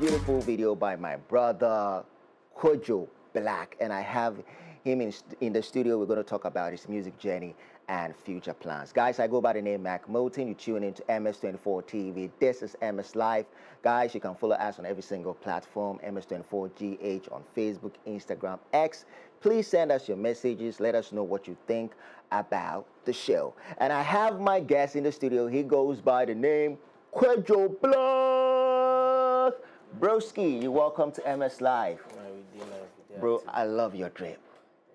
beautiful video by my brother Kojo Blak, and I have him in the studio. We're going to talk about his music journey and future plans. Guys, I go by the name Motin. You tune into MS24 TV. This is MS Live. Guys, you can follow us on every single platform, MS24GH on Facebook, Instagram, X. Please send us your messages. Let us know what you think about the show. And I have my guest in the studio. He goes by the name Kojo Blak. Broski, you're welcome to MS Live. Bro, I love your drip.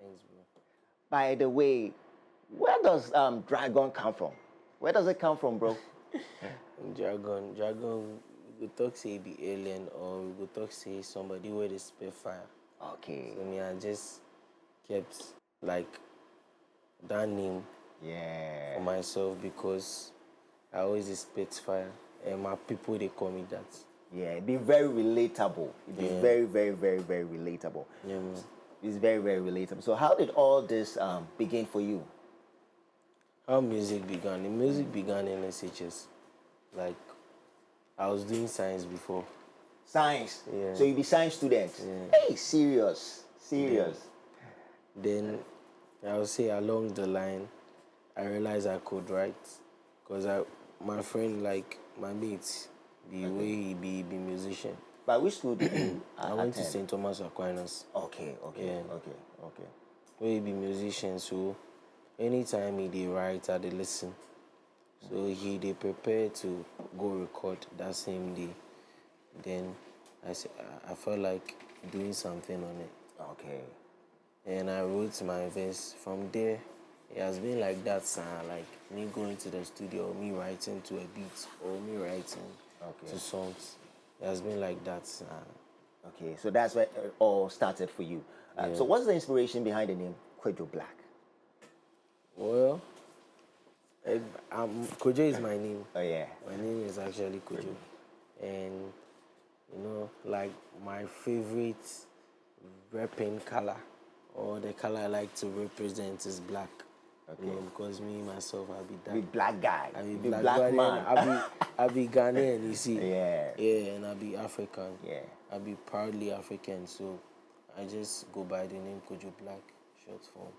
Thanks, bro. By the way, where does dragon come from? Where does it come from, bro? Dragon, we go talk say be alien, or we go talk say somebody where they spare fire. Okay. So me, I just kept like that name for myself because I always spit fire, and my people they call me that. Yeah, it'd be very relatable. It'd be very, very, very, very relatable. Yeah, man. It's very, very relatable. So how did all this begin for you? How music began? The music began in SHS. Like, I was doing science before. Science? Yeah. So you be science student? Yeah. Hey, serious. Then I would say along the line, I realized I could write. Because my friend, like my mates, the way he be musician. By which school did you I went to St. Thomas Aquinas. Okay. Where he be musician, so anytime he write, I dey listen. So he dey prepare to go record that same day. Then I felt like doing something on it. Okay. And I wrote my verse. From there, it has been like that, like me going to the studio, me writing to a beat, or me writing to songs. It has been like that. Okay, so that's where it all started for you. So what's the inspiration behind the name Kojo Blak? Well, Kojo is my name. Oh, yeah. My name is actually Kojo. And, you know, like my favorite rapping color, or the color I like to represent, is black. Okay. You know, because me, myself, I'll be that. Be black guy. I be black man. I'll be Ghanaian, you see. Yeah. Yeah, and I'll be African. Yeah. I'll be proudly African, so I just go by the name Kojo Blak, short form.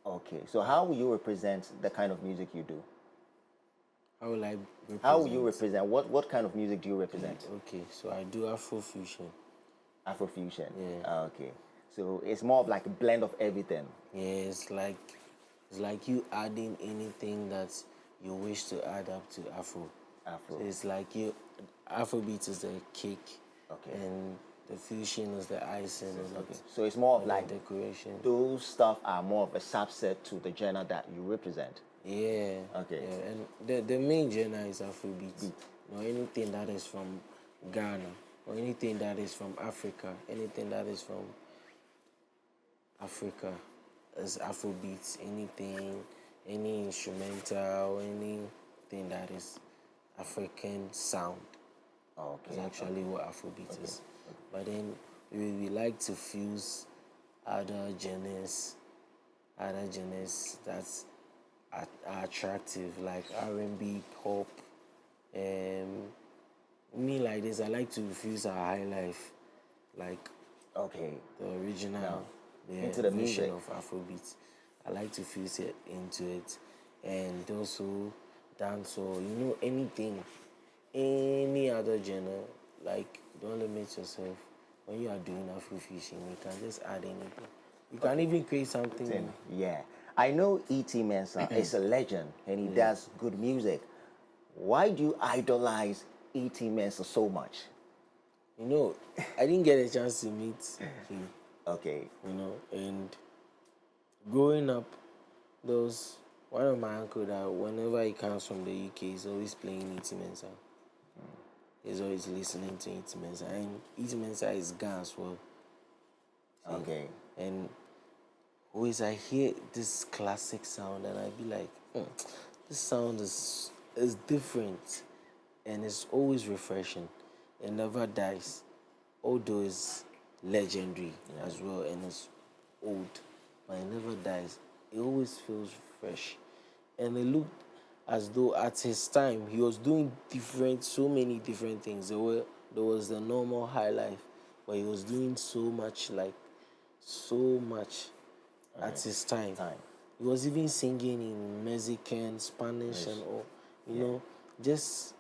Okay, so how will you represent the kind of music you do? How will I represent? How will you represent? What kind of music do you represent? Okay, so I do Afrofusion. Afrofusion? Yeah. Okay, so it's more of like a blend of everything. Yeah, it's like you adding anything that you wish to add up to Afro. So it's like Afrobeat is the cake, and the fusion is the icing. So it's more of like decoration. Those stuff are more of a subset to the genre that you represent. Yeah. Okay. Yeah, and the main genre is Afrobeat. You know, anything that is from Ghana, or anything that is from Africa, anything that is from Africa is Afrobeat. Any instrumental, anything that is African sound. Is actually what Afrobeat is. But then we like to fuse other genres that's are attractive, like R&B, pop. Me like this, I like to fuse our high life, like the original into the version music of Afrobeat. I like to fuse it into it, and also dancehall. You know, anything, any other genre. Like, don't limit yourself. When you are doing Afrofusion, you can just add anything. You can even create something. Yeah. I know E.T. Mensah is a legend and he does good music. Why do you idolize E.T. Mensah so much? You know, I didn't get a chance to meet him. Okay. You know, and growing up, there was one of my uncle that whenever he comes from the UK, he's always playing E.T. Mensah. He's always listening to E.T. Mensah. And E.T. Mensah is Ghana as well. See? Okay. And always I hear this classic sound and I be like, this sound is different and it's always refreshing. It never dies. Although it's legendary as well and it's old, but it never dies. It always feels fresh. And it looked as though at his time he was doing so many different things. There were there was the normal high life, but he was doing so much at his time. He was even singing in Mexican, Spanish, and all. You know, just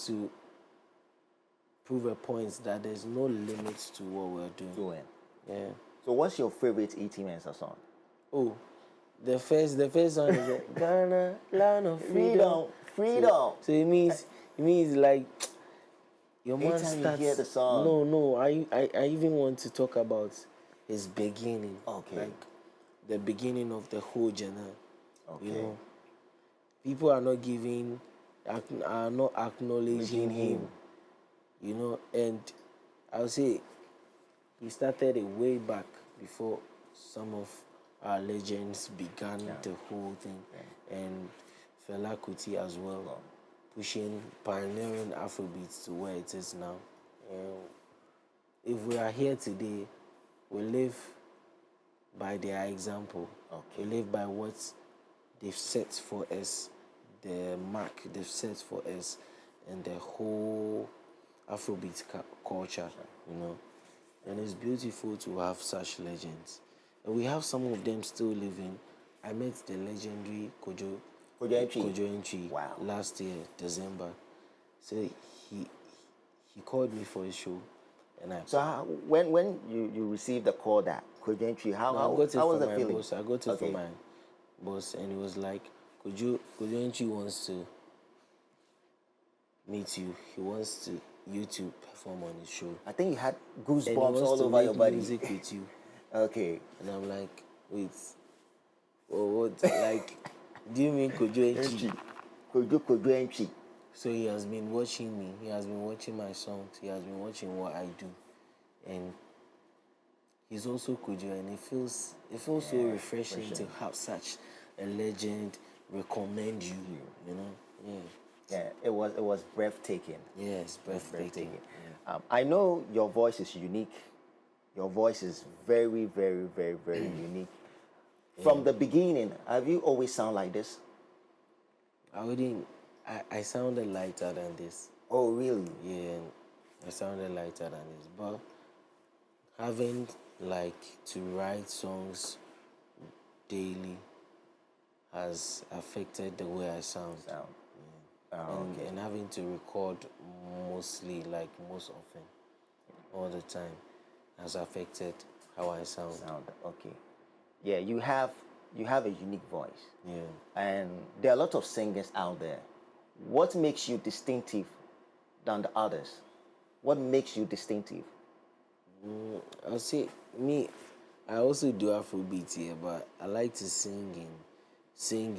to prove a point that there's no limit to what we're doing. Yeah. So what's your favorite E.T. Mensah song? Oh, the first song is Ghana, land of freedom. Freedom. So it means like your man Anytime starts. you hear the song. No. I even want to talk about his beginning. Okay. Like the beginning of the whole genre. Okay. You know, people are not acknowledging him. You know, and I'll say he started it way back before some of our legends began the whole thing, and Fela Kuti as well, pioneering Afrobeats to where it is now. If we are here today, we live by their example. We live by what they've set for us, the mark they've set for us, and the whole Afrobeat culture, you know. And it's beautiful to have such legends. And we have some of them still living. I met the legendary Kojo Entry last year, December. So he called me for a show. And when you received the call that Kojo Entry, how was the feeling? Boss. I got it from my boss, and he was like, Kojo Entry wants to meet you. He wants you to perform on his show. I think you had goosebumps all over your body. Music with you. Okay. And I'm like, wait, what? Like, do you mean Kojo Entry? Kojo Entry. So he has been watching me. He has been watching my songs. He has been watching what I do, and he's also Kojo, and it feels so refreshing to have such a legend recommend you. You know, Yeah, it was breathtaking. Yes, breathtaking. I know your voice is unique. Your voice is very, very, very, very unique. From the beginning, have you always sound like this? I sounded lighter than this. Oh, really? Yeah, I sounded lighter than this. But having to write songs daily has affected the way I sound. And having to record most often, all the time, has affected how I sound. Okay. Yeah, you have a unique voice. Yeah. And there are a lot of singers out there. What makes you distinctive than the others? What makes you distinctive? I'll say me. I also do Afrobeat here, but I like to sing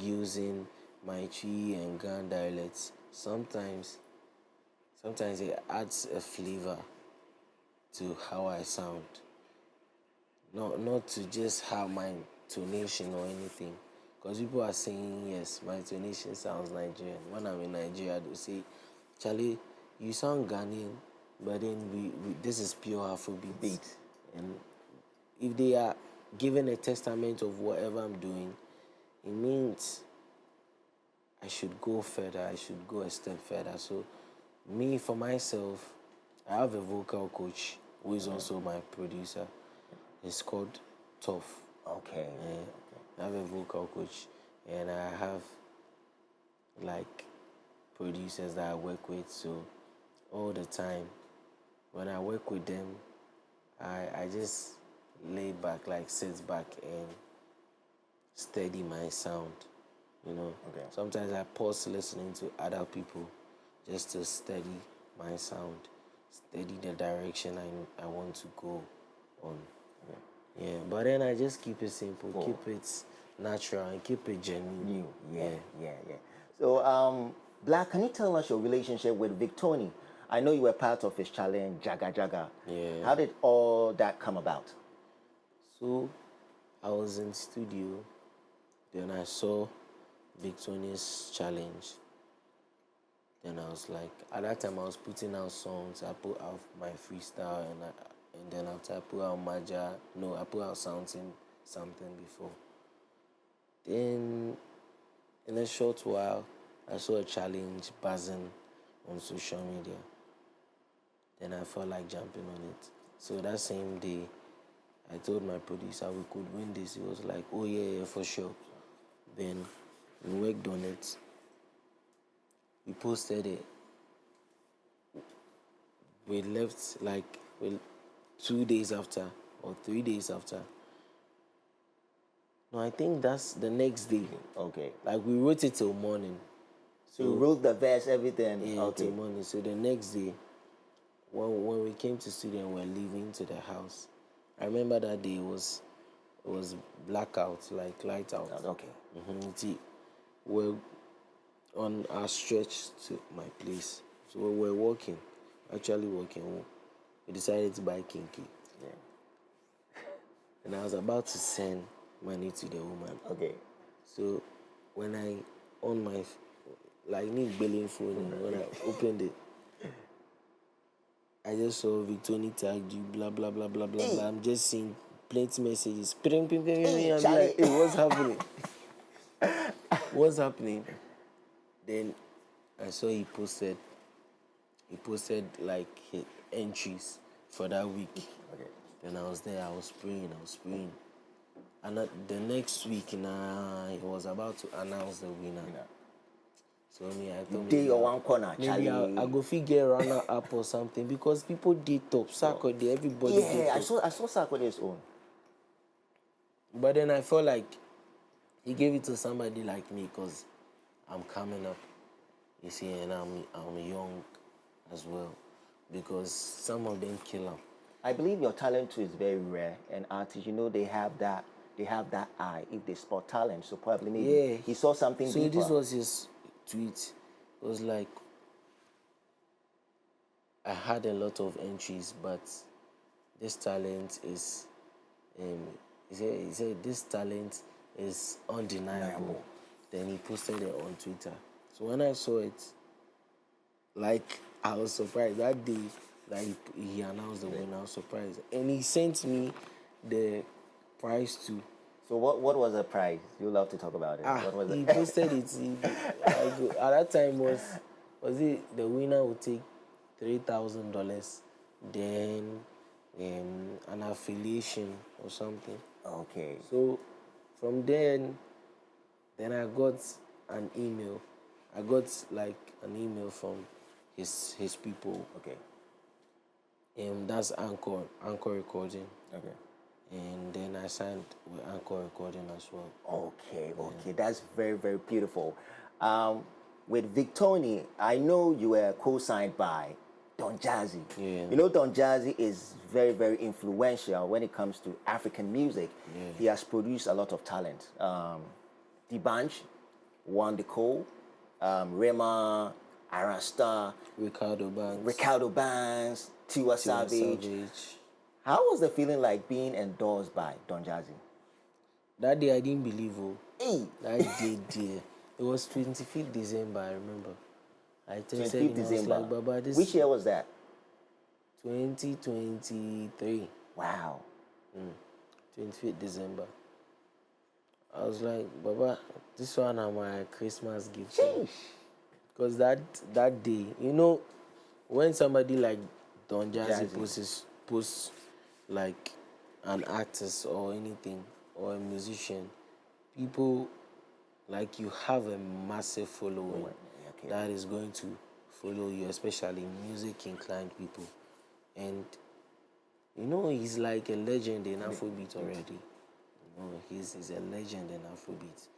using my Twi and Gan dialects. Sometimes it adds a flavor to how I sound. Not to just have my tonation or anything. Because people are saying, yes, my tonation sounds Nigerian. When I'm in Nigeria, they'll say, Charlie, you sound Ghanaian, but then we this is pure Afrobeat. And if they are given a testament of whatever I'm doing, it means I should go further. I should go a step further. So me, for myself, I have a vocal coach who is also my producer. It's called Tough. Okay. I have a vocal coach, and I have producers that I work with. So all the time, when I work with them, I just lay back, sit back and steady my sound. You know. Okay. Sometimes I pause listening to other people just to steady my sound, steady the direction I want to go on. Yeah, but then I just keep it simple, keep it natural, and keep it genuine. Yeah. So, Black, can you tell us your relationship with Victoni? I know you were part of his challenge, Jaga Jaga. Yeah. How did all that come about? So, I was in studio, then I saw Victoni's challenge. Then I was like, at that time I was putting out songs. I put out my freestyle, and then after I put out Maja. No, I put out something before. Then, in a short while, I saw a challenge buzzing on social media. Then I felt like jumping on it. So that same day, I told my producer we could win this. He was like, oh yeah, for sure. Then we worked on it. We posted it. We left like 2 days after or 3 days after. No, I think that's the next day. Okay. Like we wrote it till morning. So you wrote the verse, everything. Yeah, Okay. till morning. So the next day, when we came to studio and we were leaving to the house, I remember that day it was blackout, like light out. Okay. See, we're on our stretch to my place. So we were walking, actually walking home. We decided to buy kinky. Yeah. And I was about to send money to the woman. Okay. So when I on my need billing phone and when I opened it, I just saw Victoni tagged you, blah blah blah blah blah blah. I'm just seeing plenty messages. Ping, ping, ping, ping. I'm like, hey, what's happening? What's happening? Then I saw he posted like his entries for that week. Okay. Then I was there, I was praying. And the next week, he was about to announce the winner. So I thought Day or one corner, maybe I go figure runner up or something because people did top. Saturday, everybody did Yeah, top. I saw Sarkodie's own. But then I felt like he gave it to somebody like me because I'm coming up, you see, and I'm young as well. Because some of them kill him. I believe your talent too is very rare, and artists, they have that eye if they spot talent. So probably maybe he saw something So deeper. this was his tweet. It was like, I had a lot of entries, but this talent is, he said this talent is undeniable. Then he posted it on Twitter. So when I saw it, like I was surprised that day. Like he announced the winner, I was surprised, and he sent me the prize too. So what was the prize? You love to talk about it. What was He it? posted it. At that time was it the winner would take $3,000, then an affiliation or something. Okay. So from then I got an email. I got like an email from his people. Okay. That's Anchor Recording. Okay. And then I signed with Anchor Recording as well. Okay, that's very, very beautiful. With Victoni, I know you were co-signed by Don Jazzy. Yeah. Don Jazzy is very, very influential when it comes to African music. Yeah. He has produced a lot of talent. D'banj, Juan de Cole, Rema, Arasta, Ricardo Banks, Tiwa Savage. How was the feeling like being endorsed by Don Jazzy? That day I didn't believe. That day, it was 25th December, I remember. I texted him, I was like, Baba, this... Which year was that? 2023. Wow. 25th December. I was like, Baba, this one is my Christmas gift. Because that day, when somebody like Don Jazzy posts like an artist or anything or a musician, people like you have a massive following that is going to follow you, especially music inclined people. And he's like a legend in Afrobeat already. He's a legend in Afrobeat.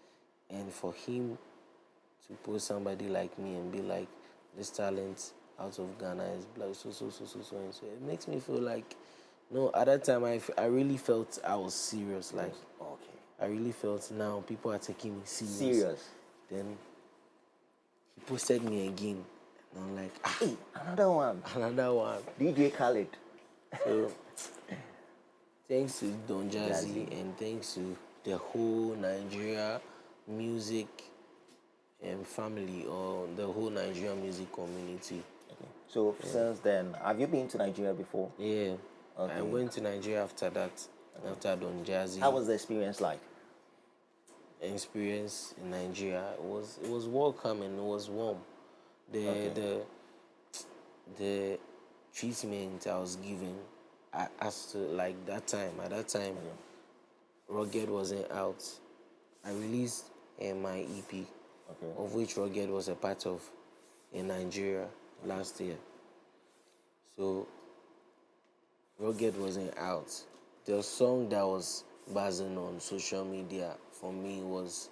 And for him to post somebody like me and be like, this talent out of Ghana is black, so, and so. It makes me feel like, at that time, I really felt I was serious. Like, I really felt now people are taking me serious. Then he posted me again. And I'm like, hey, another one. DJ Khaled. So, thanks to Don Jazzy and thanks to the whole Nigeria music family or the whole Nigerian music community. So since then, have you been to Nigeria before? Yeah. I went to Nigeria after that, after Don Jazzy. How was the experience like? Experience in Nigeria, it was welcome and it was warm. The treatment I was given as to like that time. At that time, Rugged wasn't out. I released my EP, of which Rugged was a part of in Nigeria last year. So Rugged wasn't out. The song that was buzzing on social media for me was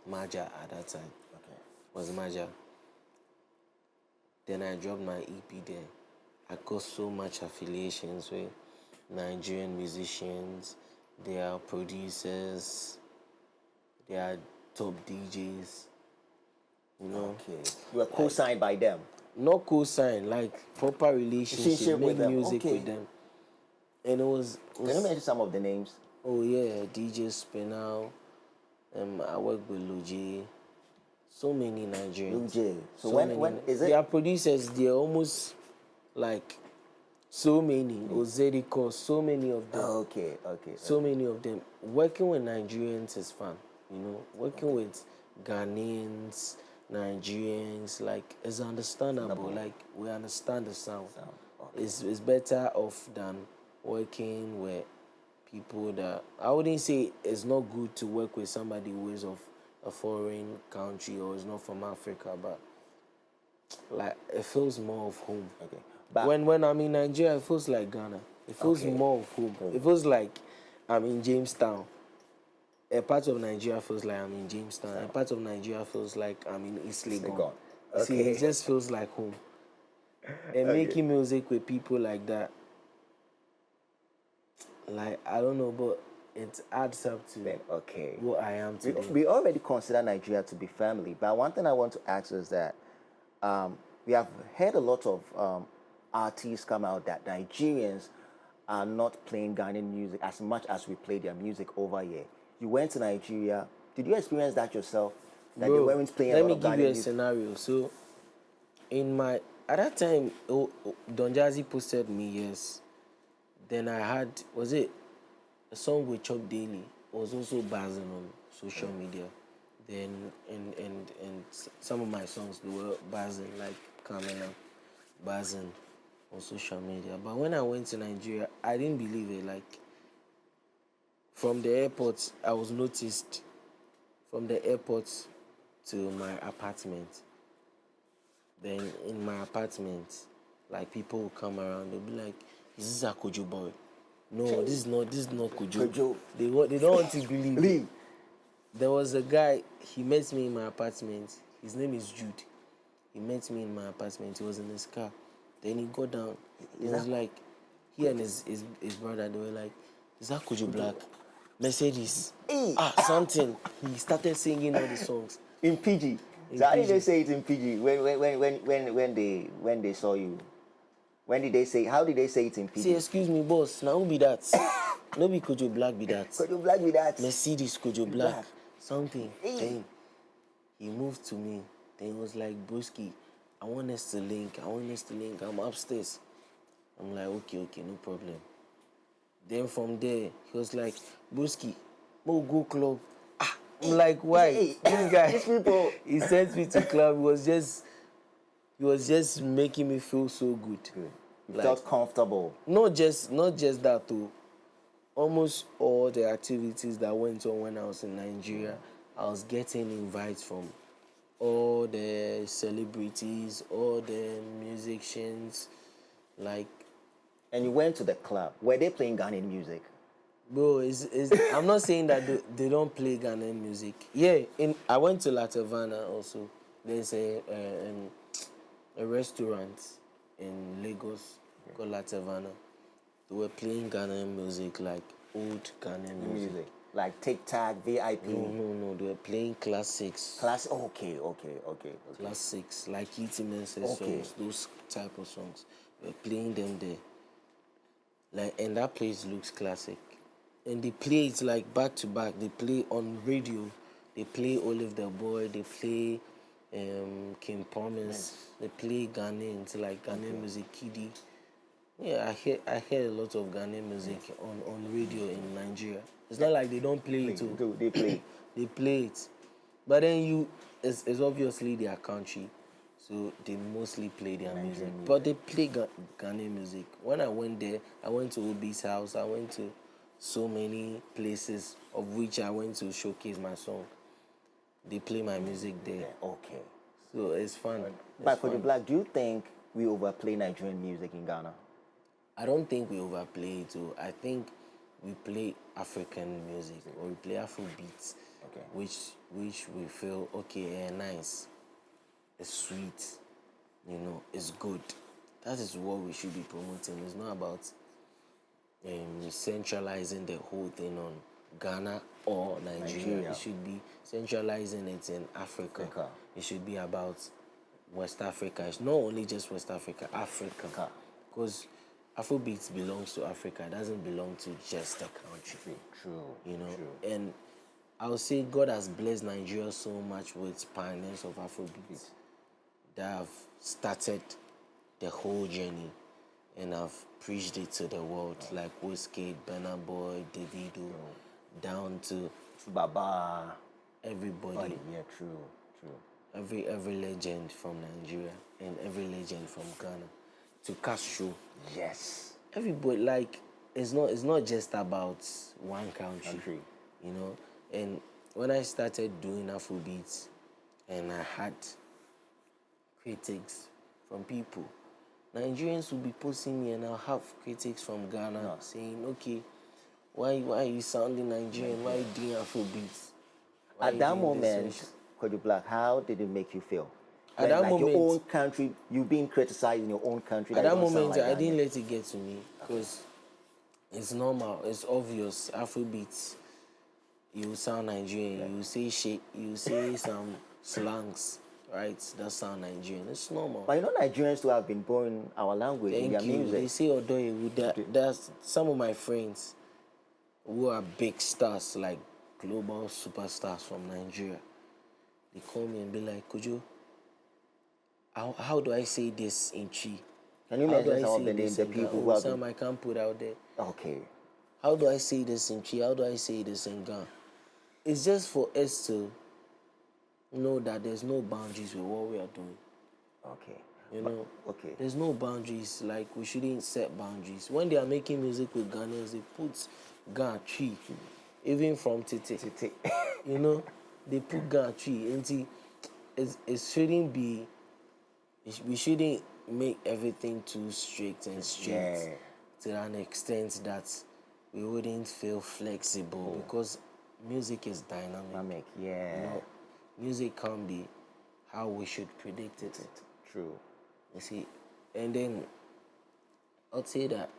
Maja at that time. Was Maja. Then I dropped my EP there. I got so much affiliations with Nigerian musicians. They are producers. They are top DJs. You know. Okay. You were co-signed by them. Not co-signed, like proper relationship, make music with them. And it was Can you mention some of the names? Oh yeah, DJ Spinal. I work with Luji. So many Nigerians. Luji. So when is it? They are producers. They're almost like so many. Ozediko, so many of them. Okay. So many of them. Working with Nigerians is fun. You know, working with Ghanaians, Nigerians, like it's understandable. Like we understand the sound. It's better off than working with people that I wouldn't say it's not good to work with somebody who is of a foreign country or is not from Africa, but like it feels more of home. Okay. But When I'm in Nigeria, it feels like Ghana. It feels more of home. It feels like I'm in Jamestown. A part of Nigeria feels like I'm in Jamestown. A part of Nigeria feels like I'm in East Legon. See, it just feels like home. And making music with people like that, like I don't know, but it adds up to what I am today. We already consider Nigeria to be family, but one thing I want to ask is that we have heard a lot of artists come out that Nigerians are not playing Ghanaian music as much as we play their music over here. You went to Nigeria. Did you experience that yourself? That Bro, they weren't playing let a me lot of give Ghanaian you a music? scenario. So, at that time, Don Jazzy posted me, yes. Then I had, was it a song with Chop Daily? Was also buzzing on social media. Then, and some of my songs, they were buzzing, like Camera, buzzing on social media. But when I went to Nigeria, I didn't believe it. Like, from the airport, I was noticed. From the airport to my apartment. Then in my apartment, like people will come around, they'll be like, "Is this a Kojo boy?" No, this is not Kojo. They don't want to believe. Lee. There was a guy, he met me in my apartment. His name is Jude. He met me in my apartment. He was in his car. Then he got down. He was like, he and his brother, they were like, "Is that Kojo Blak? Mercedes." Something. He started singing all the songs. In PG. So how did they say it in PG when they saw you? When did they say? How did they say it in PG? Say, "Excuse me, boss. Now who be that? No be Kojo Blak be that. Kojo Blak be that. Mercedes Kojo Blak. Something." Then he moved to me. Then he was like, "Broski, I want us to link. I'm upstairs." I'm like, okay, no problem. Then from there, he was like, "Broski, we'll go club." I'm like, why? This guy, these people. He sent me to club. He was just making me feel so good. You felt comfortable. Not just that too. Almost all the activities that went on when I was in Nigeria, I was getting invites from all the celebrities, all the musicians, like. And you went to the club. Were they playing Ghanaian music? Bro, I'm not saying that they don't play Ghanaian music. Yeah, I went to La Havana also. There's a restaurant in Lagos called La Havana. They were playing Ghanaian music, like old Ghanaian music. Like Tic Tac, VIP? No. They were playing classics. Okay. Classics, like E.T. Mensah's songs, those type of songs. They were playing them there. Like, and that place looks classic. And they play it like back to back. They play on radio. They play Olive the Boy. They play King Promise. They play Ghanaian, like Ghanaian music, Kiddy. Yeah, I hear a lot of Ghanaian music on radio in Nigeria. It's not like they don't play it too. They play. They play it. But then it's obviously their country. So they mostly play their Nigerian music. music. But they play Ghanaian music. When I went there, I went to Obi's house. I went to so many places, of which I went to showcase my song. They play my music there. Okay. So it's fun. But Kojo Blak, do you think we overplay Nigerian music in Ghana? I don't think we overplay it. Too. I think we play African music or we play Afro beats, Okay. which we feel okay and nice. It's sweet, it's good. That is what we should be promoting. It's not about centralizing the whole thing on Ghana or Nigeria. It should be centralizing it in Africa. It should be about West Africa. It's not only just West Africa, Africa. Because Afrobeats belongs to Africa. It doesn't belong to just a country. True. True. And I would say God has blessed Nigeria so much with pioneers of Afrobeats that have started the whole journey and have preached it to the world, like Wizkid, Burna Boy, Davido, down to Baba. Everybody. Yeah, true. Every legend from Nigeria and every legend from Ghana, to Castro. Yes. Everybody, like, it's not just about one country. And when I started doing Afrobeats, and I had critics from people, Nigerians will be posting me, and I'll have critics from Ghana saying, okay, why are you sounding Nigerian? Why are you doing Afrobeats? At that moment, Kojo Blak, how did it make you feel? At that moment, your own country, you being criticized in your own country. At that moment, I didn't let it get to me because it's normal, it's obvious. Afrobeats, you sound Nigerian. You say shit, you say some slangs, right? That sound Nigerian. It's normal. But Nigerians too have been born our language in their music. They say Odoye. There's some of my friends who are big stars, like global superstars from Nigeria. They call me and be like, Kojo, how do I say this in Chi? Can you mention some of the names, the people who have some I can't put out there. Okay. How do I say this in Chi? How do I say this in Ghana? It's just for us to know that there's no boundaries with what we are doing. Okay. Okay. There's no boundaries. Like, we shouldn't set boundaries. When they are making music with Ghanaians, they put Ghana tree, even from Tete. They put Ghana tree. And it shouldn't be. We shouldn't make everything too strict and strict to an extent that we wouldn't feel flexible because music is dynamic. Music can't be how we should predict it. True. You see, and then I'd say that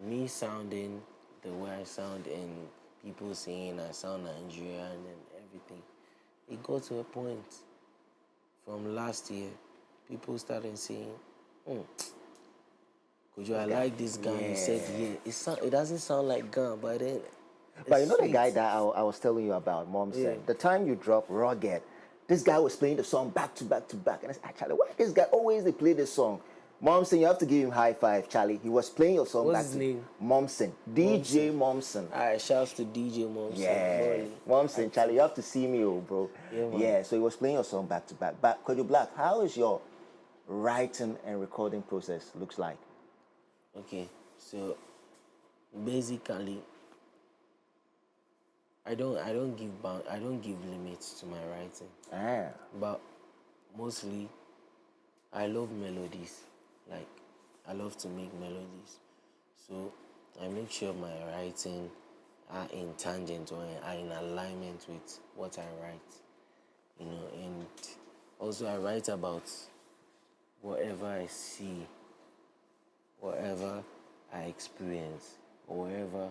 me sounding the way I sound and people saying I sound Nigerian and everything, it got to a point from last year, people started saying, Kojo, I like this guy. He said, it doesn't sound like Ghana, but then. But the guy that I was telling you about, Motin, the time you dropped Rugged, this guy was playing the song back to back to back. And I said, Charlie, why this guy always they play this song? Motin, you have to give him high five, Charlie. He was playing your song What's back his to name? Motin. DJ Motin. All right, shouts to DJ Motin. Yeah. Motin, Charlie, you have to see me, bro. Yeah, so he was playing your song back to back. But Kojo Blak, how is your writing and recording process looks like? Okay, so basically, I don't give limits to my writing. But mostly, I love melodies. Like, I love to make melodies. So I make sure my writing are in tangent or are in alignment with what I write. And also I write about whatever I see, whatever I experience, or whatever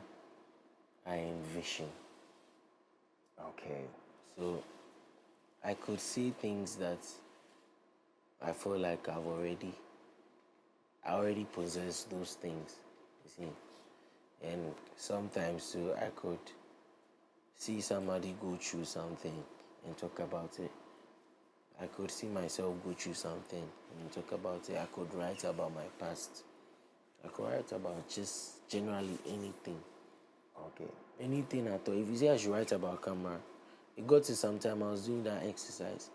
I envision. Okay. So I could see things that I feel like I already possess those things, you see. And sometimes too, I could see somebody go through something and talk about it. I could see myself go through something and talk about it. I could write about my past. I could write about just generally anything. Okay. Anything at all. If you say I should write about camera, it got to some time I was doing that exercise.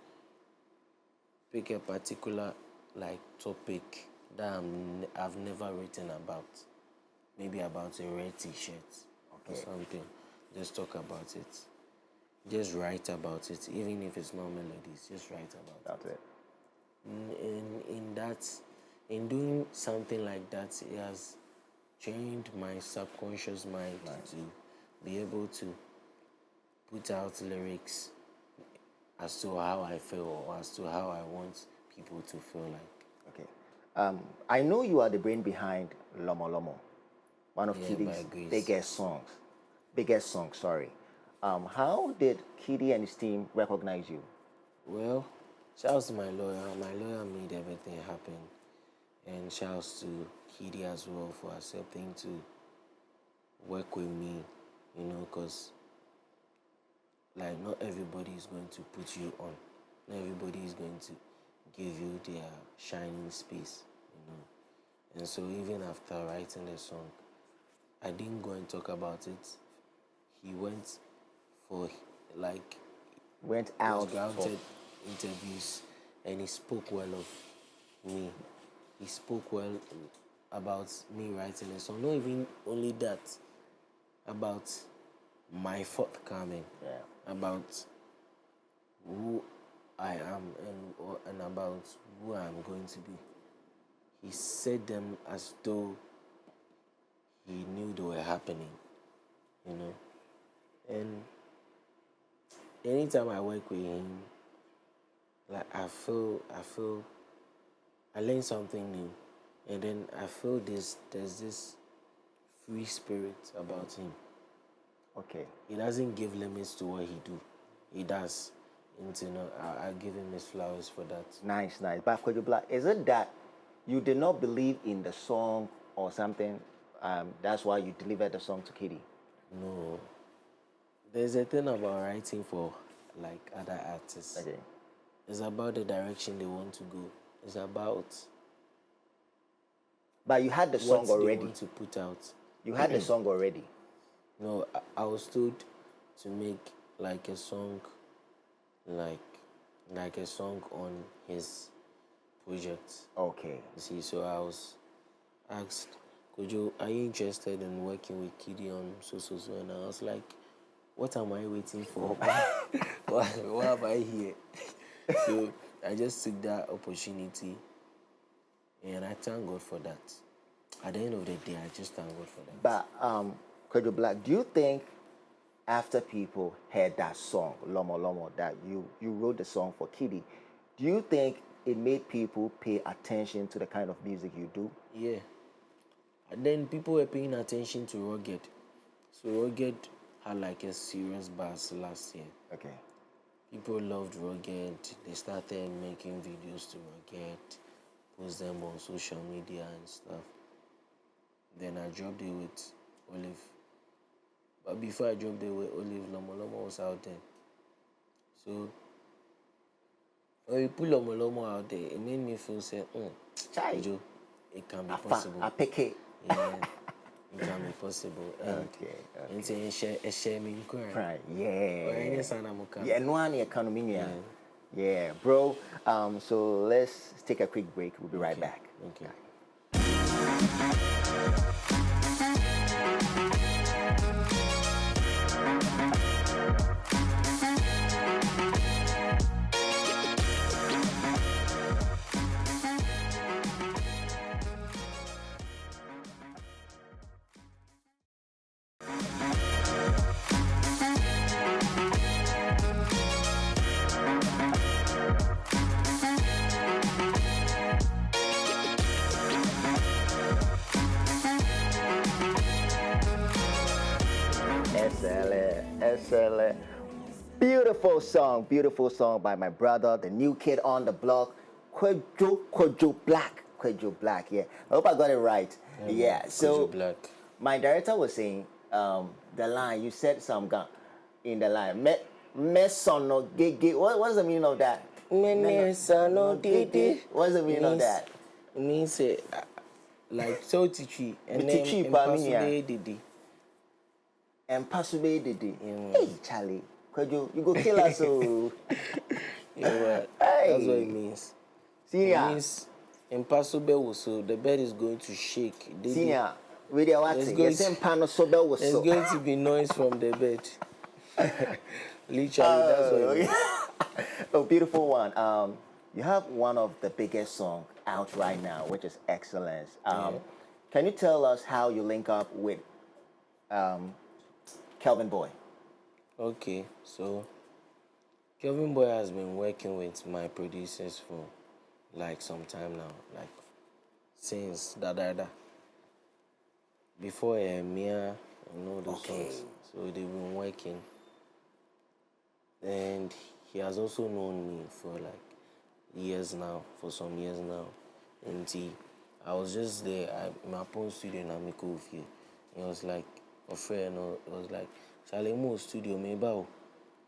pick a particular like topic that I've never written about. Maybe about a red T-shirt or something. Just talk about it. Just write about it, even if it's not melodies. Just write about That's it. In doing something like that, it has trained my subconscious mind to be able to put out lyrics as to how I feel or as to how I want people to feel like. Okay. I know you are the brain behind Lomo Lomo, one of Yeah, Kitty's by grace. biggest songs. Sorry. How did Kitty and his team recognize you? Well, shouts to my lawyer. My lawyer made everything happen. And shouts to Kitty as well for accepting to work with me, you know, because like not everybody is going to put you on. Not everybody is going to give you their shining space, you know. And so even after writing the song, I didn't go and talk about it. He went for like Went out for granted interviews and he spoke well of me. He spoke well about me writing a song. Not even only that, about my forthcoming, about who I am and about who I'm going to be. He said them as though he knew they were happening, you know. And anytime I work with him, like I learn something new, and then I feel there's this free spirit about him. Okay. He doesn't give limits to what he do. He does. And you know, I give him his flowers for that. Nice. But Kojo Blak, is it that you did not believe in the song or something? That's why you delivered the song to Kitty? No. There's a thing about writing for like other artists. Okay. It's about the direction they want to go. It's about But you had the song what they already. want to put out. You had the song already. No, I was told to make like a song, like a song on his project. Okay. You see, so I was asked, Kojo, are you interested in working with Kitty on so? And I was like, what am I waiting for? Why am I here? So I just took that opportunity and I thank God for that. At the end of the day, I just thank God for that. But Kojo Blak, do you think after people heard that song, Lomo Lomo, that you wrote the song for Kitty, do you think it made people pay attention to the kind of music you do? Yeah. And then people were paying attention to Rugged. So Rugged had like a serious buzz last year. Okay. People loved Rugged. They started making videos to Rugged, post them on social media and stuff. Then I dropped it with Olive. But before I dropped it with Olive, Lomo Lomo was out there. So when we put Lomo Lomo out there, it made me feel say, Joe, it can be possible. I pick it. Yeah, it can be possible. And and say a share me Right. Yeah. Or any son I'm Yeah, no one economy. Yeah, bro. So let's take a quick break. We'll be right back. Okay. SLA. Beautiful song by my brother, the new kid on the block, Kojo Blak. Kojo Blak, yeah. I hope I got it right. Yeah. So Kojo Blak. My director was saying the line, you said some gun in the line. Mesono gege. What's the meaning of that? Mesono gege. What's the meaning of that? It means like so teachy and then Didi. And Pasube Didi. Hey, Charlie. Kojo, you go kill us. So. You know what? Hey. That's what it means. Senior. means impossible, so the bed is going to shake. Senior, with your what? There's The going same to- panel so bell was There's so. going to be noise from the bed. Literally, that's what it means. Oh, beautiful one. You have one of the biggest songs out right now, which is Excellence. Can you tell us how you link up with Kelvin Boy? Okay, so Kevin Boy has been working with my producers for like some time now, like since Da. Before Mia and all those songs. So they've been working. And he has also known me for like years now, for some years now. And I was just there at my own studio in Amiko with you. He was like, a friend, it was like, Charlie Mo studio, maybe. It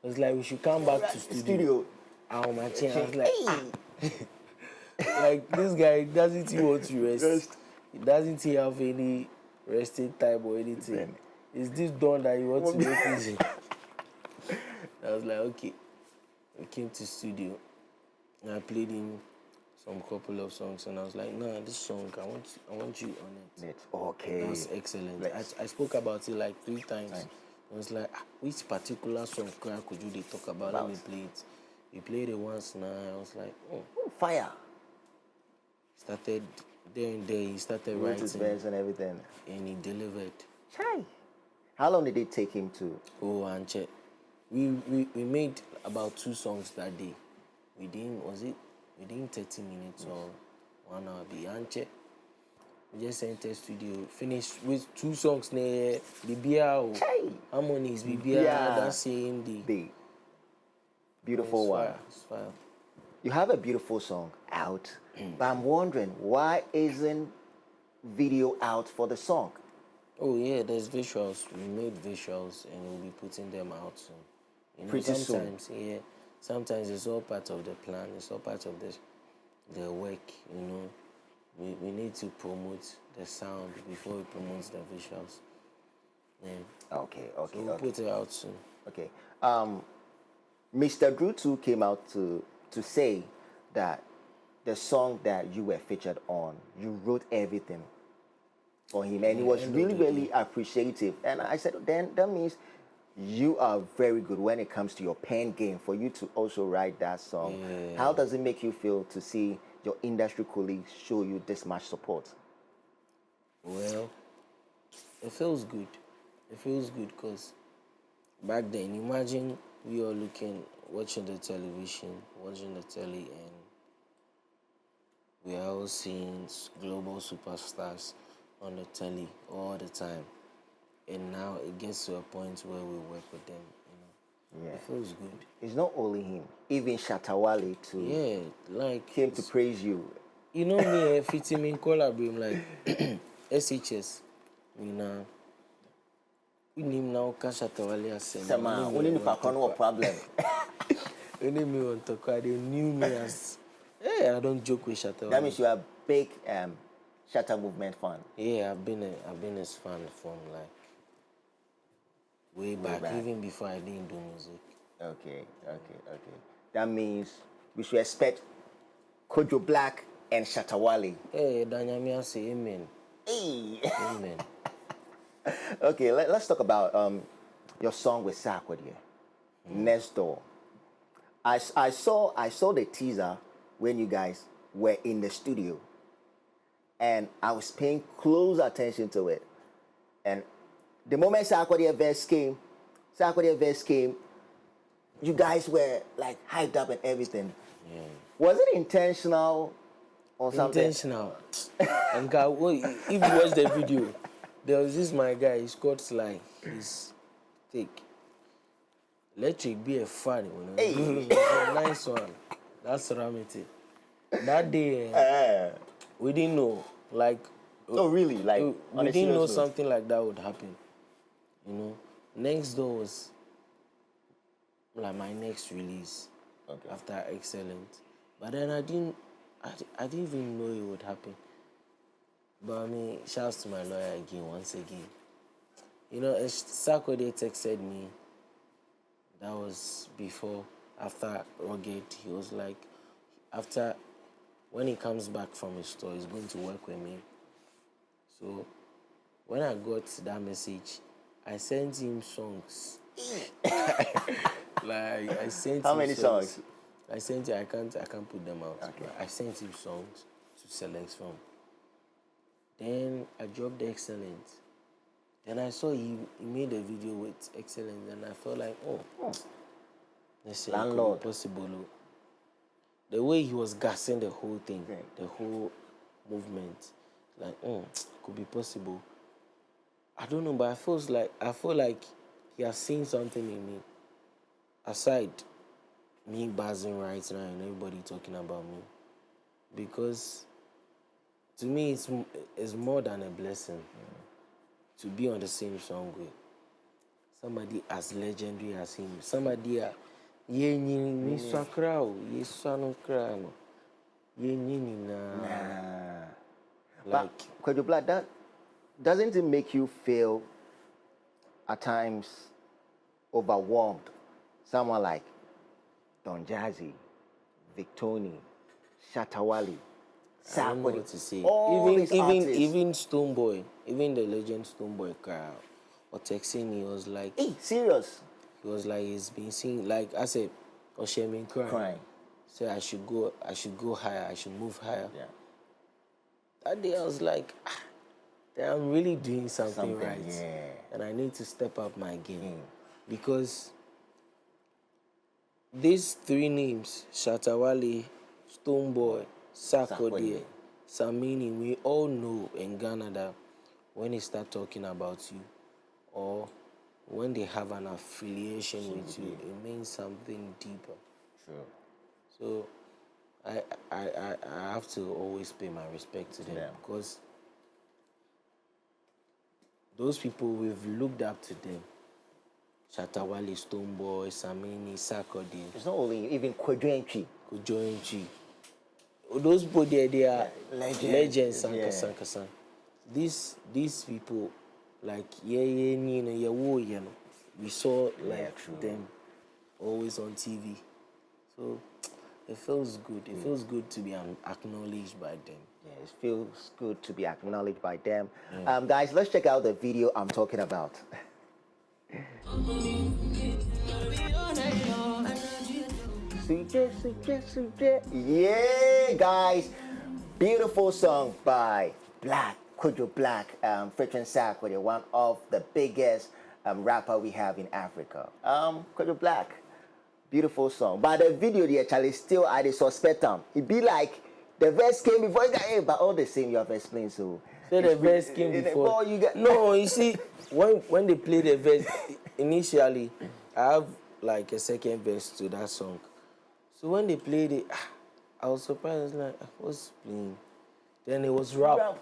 was like, we should come back to studio. I was like, like, this guy, doesn't he want to rest? Doesn't he have any resting time or anything? Is this done that you want to make music? I was like, okay. We came to studio and I played him some couple of songs and I was like, nah, this song, I want you on it. Okay. That's excellent. I spoke about it like 3 times. I was like, which particular song could you talk about? Let me play it. We played it once now. I was like, oh. Fire. Started there and there. He started Wrote his writing. verse and everything. And he delivered. Chai. How long did it take him to? Oh, and check. We made about 2 songs that day. Within 30 minutes or 1 hour. We just entered studio, finished with 2 songs. The BBR, harmonies, BBR, that same day. Beautiful one. It's fire. You have a beautiful song out, but I'm wondering why isn't video out for the song? Oh yeah, there's visuals. We made visuals and we'll be putting them out soon. You know, Pretty sometimes, soon. Yeah, sometimes it's all part of the plan. It's all part of the work. You know, we need to promote the sound before we promote the visuals. Yeah. Okay. So we'll put it out soon. Okay. Mr. Drew too came out to say that the song that you were featured on, you wrote everything for him, and he was really appreciative. And I said, then that means you are very good when it comes to your pen game for you to also write that song. Yeah. How does it make you feel to see your industry colleagues show you this much support? Well, it feels good. It feels good because back then, imagine we are watching the television, watching the telly, and we are all seeing global superstars on the telly all the time. And now it gets to a point where we work with them. You know, It feels good. It's not only him, even Shatawale too. Yeah, like came to praise you. You know me, fitting in collab, like SHS. You know, we need now cash at Tawali. Sama, only if I can't no problem. Only me want to call. They knew me as. Hey, I don't joke with Shatta. That means you are a big Shatta movement fan. Yeah, I've been his fan from like way back, even before I didn't do music. Okay. That means we should expect Kojo Blak and Shatawale. Hey, Danyamia say amen. Hey. Amen. Okay, let's talk about your song with Sarkodie, Next Door. I saw the teaser when you guys were in the studio, and I was paying close attention to it. And the moment Sarkodie verse came, you guys were like hyped up and everything. Yeah. Was it intentional or something? Intentional. And God, if you watch the video, there was this my guy, he's got like his thick. Let it be a fun one. Hey. Nice one. That's Ramity. That day, we didn't know. Like, oh really? Like, we didn't know something like that would happen. You know, Next Door was like my next release after Excellent. But then I didn't even know it would happen. But I mean, shouts to my lawyer again, once again. You know, Sarkodie texted me. That was after Rugged. He was like, after when he comes back from his store, he's going to work with me. So when I got that message, I sent him songs. Like I sent How him many songs? I sent him, I can't put them out. Okay. I sent him songs to select from. Then I dropped the Excellence. Then I saw he made a video with Excellence, and I felt like, let's say Landlord. it could be possible. The way he was gassing the whole thing, Okay. the whole movement, like, could be possible. I don't know, but I feel like he has seen something in me. Aside me buzzing right now and everybody talking about me, because to me it's more than a blessing to be on the same song with somebody as legendary as him. Somebody ye ni sakra o ye sanu kra no ye ni na. But Kojo Blak, that doesn't it make you feel at times overwhelmed? Someone like Don Jazzy, Victoni, Shatawali, I don't know what to say. Even Stoneboy, even the legend Stoneboy crowd, or texting me was like, hey, serious? He was like, he's been seeing, like I said, Oshemin crying. So I should go higher, I should move higher. Yeah. That day I was like, I'm really doing something right. Yeah. And I need to step up my game. Because these three names, Shatawale, Stoneboy, Sarkodie, Samini, we all know in Ghana that when they start talking about you or when they have an affiliation with you, it means something deeper. Sure. So I have to always pay my respect to them because those people, we've looked up to them. Shatawale, Stoneboy, Samini, Sarkodie. It's not only even Kojo Blak. Those people they are legends. Sanka. These people, like we saw like them always on TV. So it feels good. It feels good to be acknowledged by them. Yeah, it feels good to be acknowledged by them. Guys, let's check out the video I'm talking about. Yeah, guys, beautiful song by Blak, Kojo Blak, featuring Sarkodie, one of the biggest rapper we have in Africa. Kojo Blak, beautiful song. But the video, the actually still I suspect them. It be like the verse came before, but all the same you have explained. So the verse came before. No, you see, when they play the verse initially, I have like a second verse to that song. So when they played it, I was surprised. Like, what's playing? Then it was rap.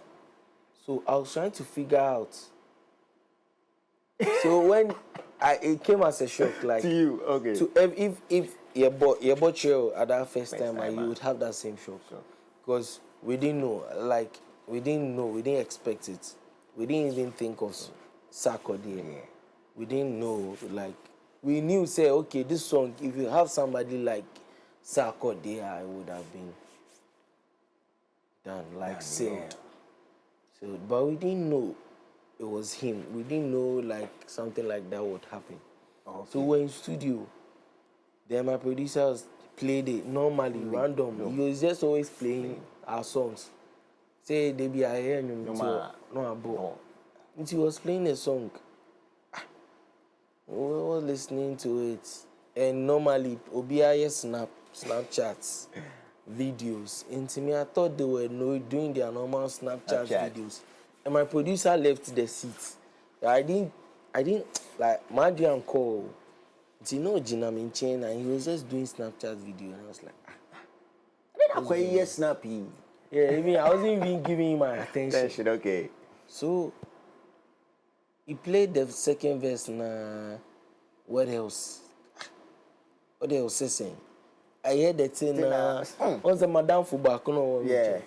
So I was trying to figure out. So when it came as a shock, like to you, okay. To if you bought your at that first time, you would have that same shock, because we didn't know, we didn't expect it. We didn't even think of Sarkodie. Yeah. We didn't know, like we knew, say, okay, this song, if you have somebody like Sarkodie, it would have been done, like sealed. Yeah. So, but we didn't know it was him. We didn't know like something like that would happen. Okay. So we're in studio. Then my producers played it normally, random. He was just always playing our songs. Say they be a hear no. And he was playing a song. We were listening to it. And normally Obiaye Snapchats videos. And to me, I thought they were doing their normal Snapchat videos. And my producer left the seat. I didn't like Madrian call. You know Gina Minchen, and he was just doing Snapchat video, and I was like, snappy. Yeah, I wasn't even giving him my attention. Okay. So he played the second verse. What else? What else is saying? I heard that thing. Once the Madame Fubakuno. Yeah.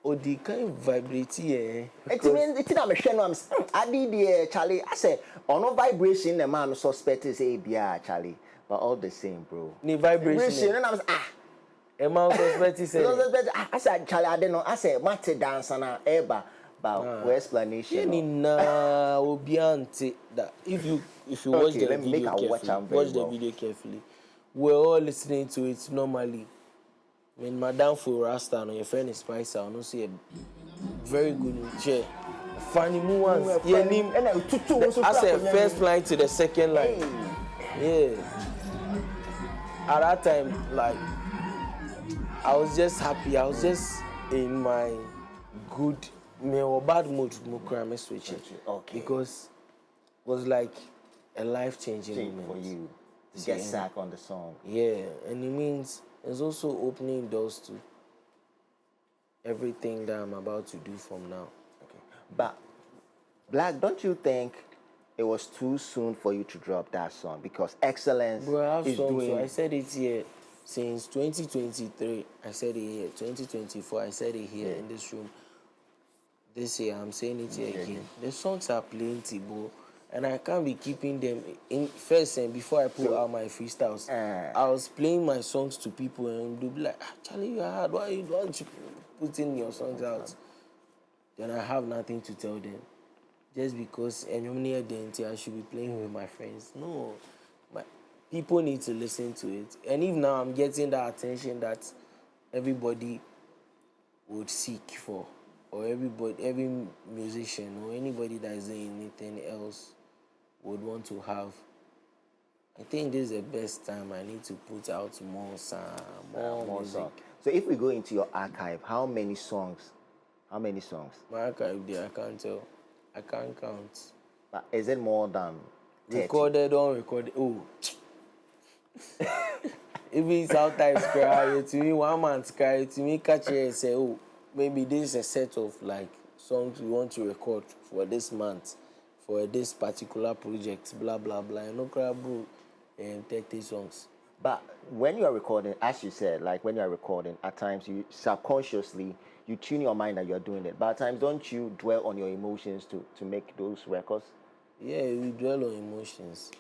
Oh, the kind of vibrate here. It means it's not a shame. I did the Charlie. I said, on no vibration, the man suspect is ABR, Charlie. But all the same, bro. The vibration. And I was Emma suspect he said. I said, Charlie, I don't know. I said, Mate dance and Eba. But for explanation. Yeni na obiante that if you watch Okay, the let me make video a watch carefully, am very watch the well. video carefully. We're all listening to it normally. I mean, Madame for Rasta and your friend is Spicer, I don't see a very good chair. Funny ones. I said first line to the second line. Yeah. At that time, like, I was just happy. I was just in my good, or bad mood. I switch it. Okay. Because it was like a life-changing moment for you to get sack on the song. Yeah, and it means it's also opening doors to everything that I'm about to do from now. Okay, but Black, don't you think it was too soon for you to drop that song? Because excellence is doing. So I said it here since 2023. I said it here 2024. I said it here in this room. This year I'm saying it here again. The songs are plenty, bro. And I can't be keeping them in first and before I put out my freestyles. I was playing my songs to people and they'll be like, Charlie, you're hard. Why don't you put in your songs out? Then I have nothing to tell them. Just because I should be playing with my friends. No. People need to listen to it. And if now I'm getting that attention that everybody would seek for, or every musician or anybody that is doing anything else would want to have, I think this is the best time I need to put out more music. Songs. So if we go into your archive, how many songs? My archive there, I can't tell. I can't count. But is it more than 30? Recorded, unrecorded? Oh. If it's sometimes cry to me, 1 month cry to me, catch it and say, oh, maybe this is a set of like songs we want to record for this month, for this particular project, blah blah blah. And no crap, bro, and 30 songs. But when you are recording, as you said, like when you are recording, at times you subconsciously you tune your mind that you are doing it. But at times, don't you dwell on your emotions to make those records? Yeah, we dwell on emotions.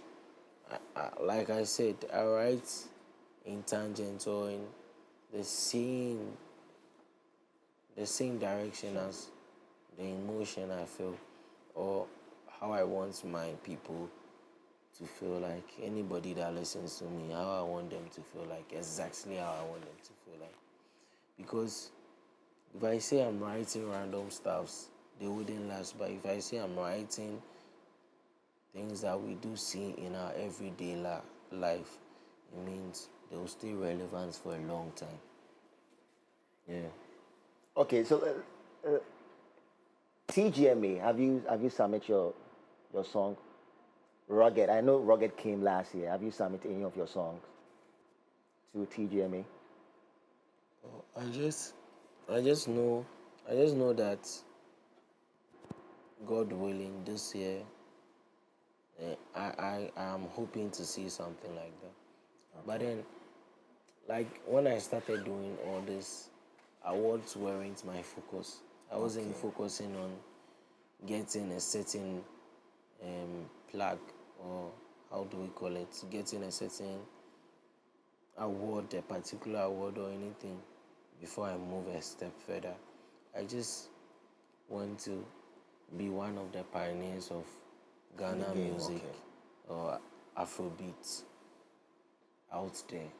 Like I said, I write in tangents or in the same direction as the emotion I feel, or how I want my people to feel, like anybody that listens to me, how I want them to feel, like exactly how I want them to feel like. Because if I say I'm writing random stuffs, they wouldn't last. But if I say I'm writing things that we do see in our everyday life, it means they will stay relevant for a long time. Yeah. Okay, so TGMA, have you submitted your song? Rugged, I know Rugged came last year. Have you submitted any of your songs to TGMA? I just know that God willing, this year I am hoping to see something like that. Okay. But then, like when I started doing all this, awards weren't my focus. I wasn't focusing on getting a certain plug, or how do we call it? Getting a certain award, a particular award or anything before I move a step further. I just want to be one of the pioneers of Ghana music or Afrobeat out there.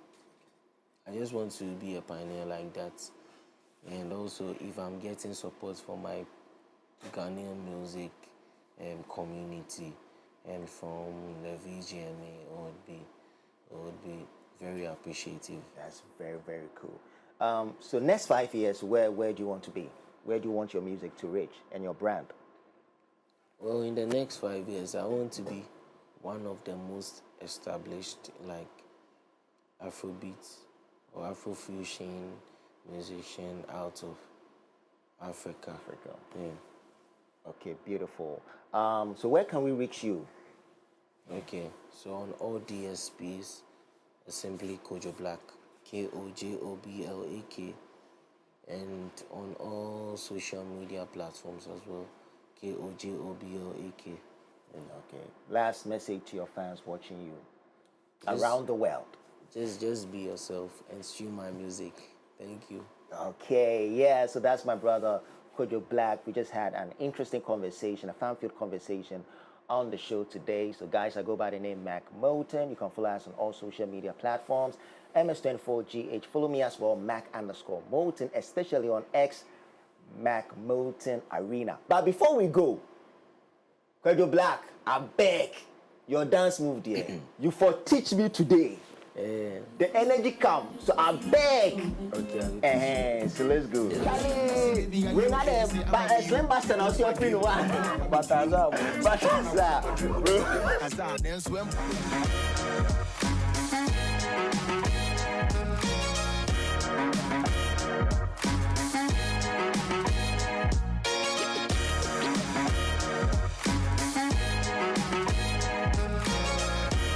I just want to be a pioneer like that. And also, if I'm getting support from my Ghanaian music community and from the VGMA, it would be very appreciative. That's very, very cool. So next 5 years, where do you want to be? Where do you want your music to reach and your brand? Well, in the next 5 years, I want to be one of the most established, like, Afrobeats or Afrofusion musician out of Africa. Yeah. Okay, beautiful. So where can we reach you? Okay, so on all DSPs, simply Kojo Blak, KOJOBLAK, and on all social media platforms as well, KOJOBLAK. Okay. Last message to your fans watching you around the world. just be yourself and stream my music. Thank you. Okay, yeah, so that's my brother Kojo Blak. We just had an interesting conversation, a fan-filled conversation on the show today. So guys, I go by the name Mac Motin. You can follow us on all social media platforms. MS24GH. Follow me as well, Mac_Motin, especially on X, Mac Motin Arena. But before we go, Kojo Blak, I beg your dance move there. You for teach me today. The energy comes, so I beg. Okay. So let's go. Charlie, we're not a slim bastard. I'll see you in one. But bro.